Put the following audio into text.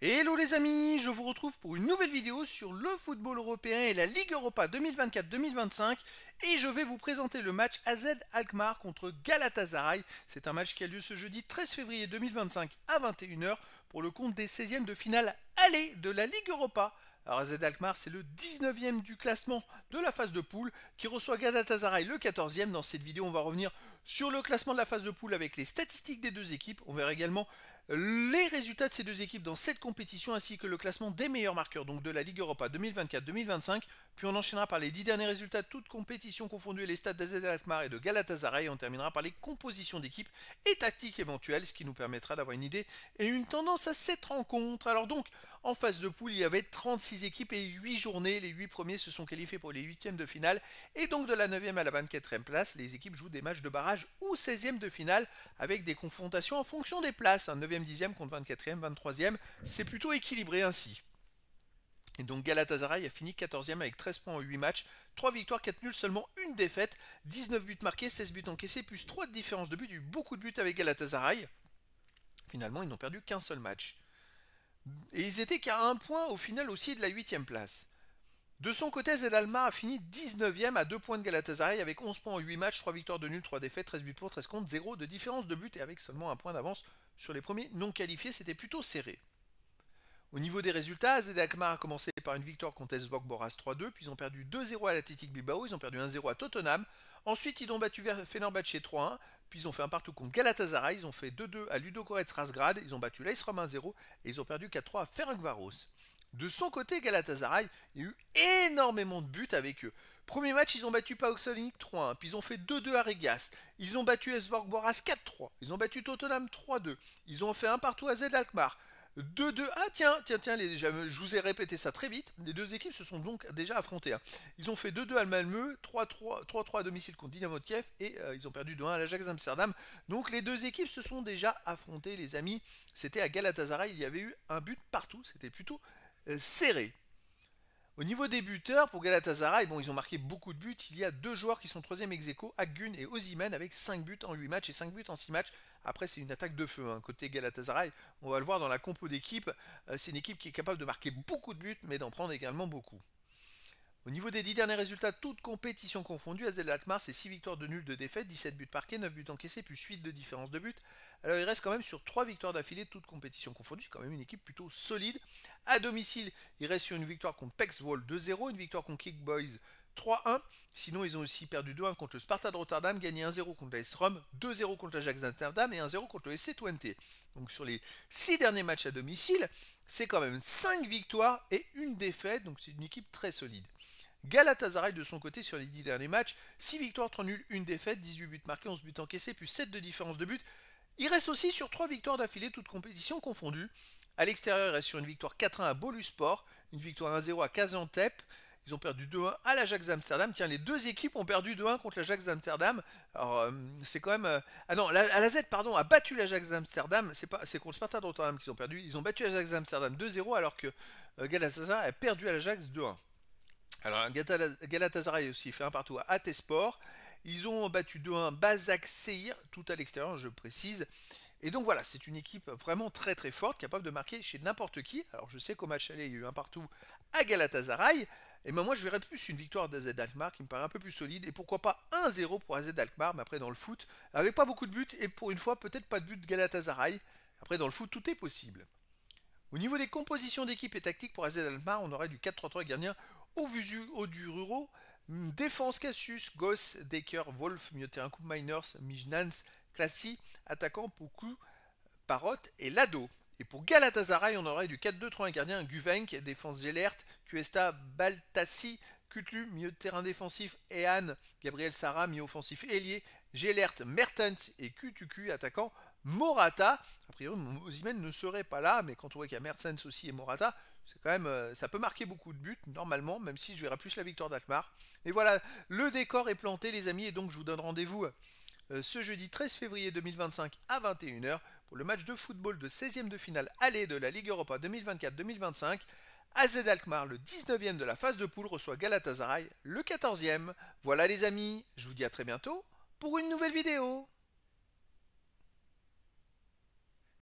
Hello les amis, je vous retrouve pour une nouvelle vidéo sur le football européen et la Ligue Europa 2024-2025 et je vais vous présenter le match AZ Alkmaar contre Galatasaray. C'est un match qui a lieu ce jeudi 13 février 2025 à 21 h pour le compte des 16e de finale aller de la Ligue Europa. Alors AZ Alkmaar c'est le 19e du classement de la phase de poule qui reçoit Galatasaray le 14e. Dans cette vidéo on va revenir sur le classement de la phase de poule avec les statistiques des deux équipes. On verra également les résultats de ces deux équipes dans cette compétition ainsi que le classement des meilleurs marqueurs donc de la Ligue Europa 2024-2025. Puis on enchaînera par les 10 derniers résultats de toutes compétitions confondues et les stats d'AZ Alkmaar et de Galatasaray. Et on terminera par les compositions d'équipes et tactiques éventuelles, ce qui nous permettra d'avoir une idée et une tendance à cette rencontre. Alors donc, en phase de poule, il y avait 36 équipes et 8 journées. Les 8 premiers se sont qualifiés pour les 8e de finale. Et donc de la 9e à la 24e place, les équipes jouent des matchs de barrage ou 16e de finale avec des confrontations en fonction des places. 9e, 10e contre 24e, 23e. C'est plutôt équilibré ainsi. Et donc Galatasaray a fini 14e avec 13 points en 8 matchs, 3 victoires, 4 nuls, seulement une défaite, 19 buts marqués, 16 buts encaissés, plus 3 de différence de but. Il y a eu beaucoup de buts avec Galatasaray. Finalement, ils n'ont perdu qu'un seul match. Et ils étaient qu'à un point au final aussi de la 8e place. De son côté, AZ Alkmaar a fini 19e à 2 points de Galatasaray avec 11 points en 8 matchs, 3 victoires de nul, 3 défaites, 13 buts pour, 13 contre, 0 de différence de but et avec seulement un point d'avance sur les premiers non qualifiés, c'était plutôt serré. Au niveau des résultats, AZ Alkmaar a commencé par une victoire contre Elfsborg Boras 3-2, puis ils ont perdu 2-0 à l'Athletic Bilbao, ils ont perdu 1-0 à Tottenham, ensuite ils ont battu Fenerbahçe 3-1, puis ils ont fait un partout contre Galatasaray, ils ont fait 2-2 à Ludogorets Razgrad, ils ont battu l'AS Rome 1-0 et ils ont perdu 4-3 à Ferencváros. De son côté, Galatasaray, il y a eu énormément de buts avec eux. Premier match, ils ont battu PAOK Salonique 3-1, puis ils ont fait 2-2 à Rigas, ils ont battu Elfsborg Boras 4-3, ils ont battu Tottenham 3-2, ils ont fait un partout à AZ Alkmaar. 2-2. Ah tiens, je vous ai répété ça très vite. Les deux équipes se sont donc déjà affrontées. Ils ont fait 2-2 à Malmö, 3-3 à domicile contre Dynamo de Kiev et ils ont perdu 2-1 à l'Ajax Amsterdam. Donc les deux équipes se sont déjà affrontées, les amis. C'était à Galatasaray, il y avait eu un but partout. C'était plutôt serré. Au niveau des buteurs, pour Galatasaray, bon, ils ont marqué beaucoup de buts. Il y a deux joueurs qui sont 3e ex-aequo, Akgün et Osimhen, avec 5 buts en 8 matchs et 5 buts en 6 matchs. Après, c'est une attaque de feu. Côté Galatasaray, on va le voir dans la compo d'équipe. C'est une équipe qui est capable de marquer beaucoup de buts, mais d'en prendre également beaucoup. Au niveau des 10 derniers résultats, toutes compétitions confondues, AZ Alkmaar, c'est 6 victoires de nul de défaite, 17 buts marqués, 9 buts encaissés, plus 8 de différence de but. Alors il reste quand même sur 3 victoires d'affilée, toutes compétitions confondues, c'est quand même une équipe plutôt solide. À domicile, il reste sur une victoire contre PEC Zwolle 2-0, une victoire contre Kick Boys 3-1. Sinon, ils ont aussi perdu 2-1 contre le Sparta de Rotterdam, gagné 1-0 contre l'AS Rome, 2-0 contre l'Ajax d'Amsterdam et 1-0 contre le SC Twente. Donc sur les 6 derniers matchs à domicile, c'est quand même 5 victoires et une défaite, donc c'est une équipe très solide. Galatasaray de son côté sur les 10 derniers matchs, 6 victoires, 3 nuls, 1 défaite, 18 buts marqués, 11 buts encaissés, plus 7 de différence de but. Il reste aussi sur 3 victoires d'affilée, toutes compétitions confondues. À l'extérieur, il reste sur une victoire 4-1 à Boluspor, une victoire 1-0 à Gaziantep. Ils ont perdu 2-1 à l'Ajax d'Amsterdam. Tiens, les deux équipes ont perdu 2-1 contre l'Ajax d'Amsterdam. Alors, c'est quand même... Ah non, la Z, pardon, a battu l'Ajax d'Amsterdam. C'est contre le Sparta de Rotterdam qu'ils ont perdu. Ils ont battu l'Ajax d'Amsterdam 2-0 alors que Galatasaray a perdu à l'Ajax 2-1. Alors Galatasaray aussi fait un partout à Atesport. Ils ont battu 2-1 Başakşehir, tout à l'extérieur, je précise. Et donc voilà, c'est une équipe vraiment très très forte, capable de marquer chez n'importe qui. Alors je sais qu'au match aller, il y a eu un partout à Galatasaray. Et ben moi je verrais plus une victoire d'AZ Alkmaar qui me paraît un peu plus solide. Et pourquoi pas 1-0 pour AZ Alkmaar, mais après dans le foot, avec pas beaucoup de buts et pour une fois peut-être pas de but de Galatasaray. Après dans le foot, tout est possible. Au niveau des compositions d'équipe et tactiques pour AZ Alkmaar, on aurait du 4-3-3 gardien au du Ruro, défense Cassius, Goss, Decker, Wolf, milieu de terrain Coupe Miners, Mijnans, Klassi, attaquant Poku, Parrot et Lado. Et pour Galatasaray, on aurait du 4-2-3 gardien Guvenk, défense Gelert, Cuesta, Baltassi, Kutlu, milieu de terrain défensif, Ehan, Gabriel Sara, milieu offensif Elie, Gelert, Mertens et Kutuku, attaquant Morata. A priori, Osimhen ne serait pas là, mais quand on voit qu'il y a Mertens aussi et Morata, c'est quand même, ça peut marquer beaucoup de buts normalement, même si je verrai plus la victoire d'Alkmaar. Et voilà, le décor est planté les amis, et donc je vous donne rendez-vous ce jeudi 13 février 2025 à 21 h pour le match de football de 16e de finale aller de la Ligue Europa 2024-2025. AZ Alkmaar, le 19e de la phase de poule, reçoit Galatasaray, le 14e. Voilà les amis, je vous dis à très bientôt pour une nouvelle vidéo.